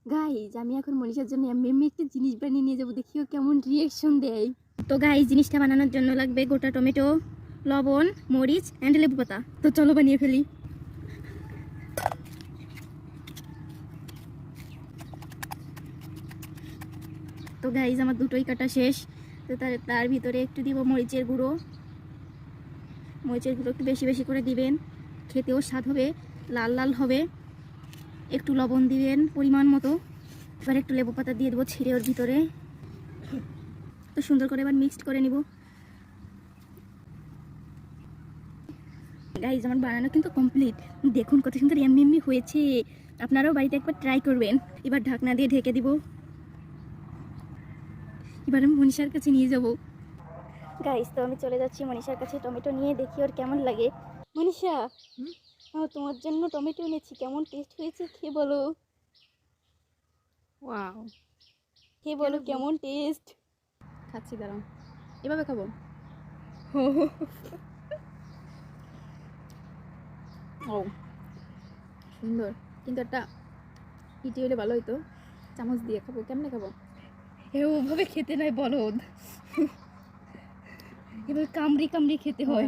Guys আমি এখন মনীষার জন্য এমনি একটা জিনিস বানিয়ে নিয়ে যাবো, দেখিও কেমন রিয়েকশন দেয়। তো গাইজ জিনিসটা বানানোর জন্য লাগবে গোটা টমেটো, লবণ, মরিচ অ্যান্ড লেবু পাতা। তো চলো বানিয়ে ফেলি। তো গাইজ আমার দুটোই কাটা শেষ। তো তার ভিতরে একটু দিব মরিচের গুঁড়ো। মরিচের গুঁড়ো একটু বেশি বেশি করে দিবেন, খেতেও স্বাদ হবে, লাল লাল হবে। একটু লবণ দিবেন পরিমাণ মতো। এবার একটু লেবু পাতা দিয়ে দেবো ছিঁড়ে ওর ভিতরে। তো সুন্দর করে এবার মিক্সড করে নিব। গাইজ আমার বানানো কিন্তু কমপ্লিট। দেখুন কত সুন্দর এমনি হয়েছে। আপনারাও বাড়িতে একবার ট্রাই করবেন। এবার ঢাকনা দিয়ে ঢেকে দিব। এবার আমি মনীষার কাছে নিয়ে যাব। গাইজ তো আমি চলে যাচ্ছি মনীষার কাছে, টমেটো নিয়ে দেখি ওর কেমন লাগে। মনীষা, তোমার জন্য টমেটো এনেছি, কেমন টেস্ট হয়েছে খেয়ে বলো। ওয়াও, খেয়ে বলো কেমন টেস্ট। খাচ্ছি, দাঁড়াও, এভাবে খাবো। ও সুন্দর, কিন্তু একটা ইটি হলে ভালো হইতো। চামচ দিয়ে খাবো, কেমনে খাবো? ওভাবে খেতে নয় বলদ, এবার কামড়ি কামড়ি খেতে হয়।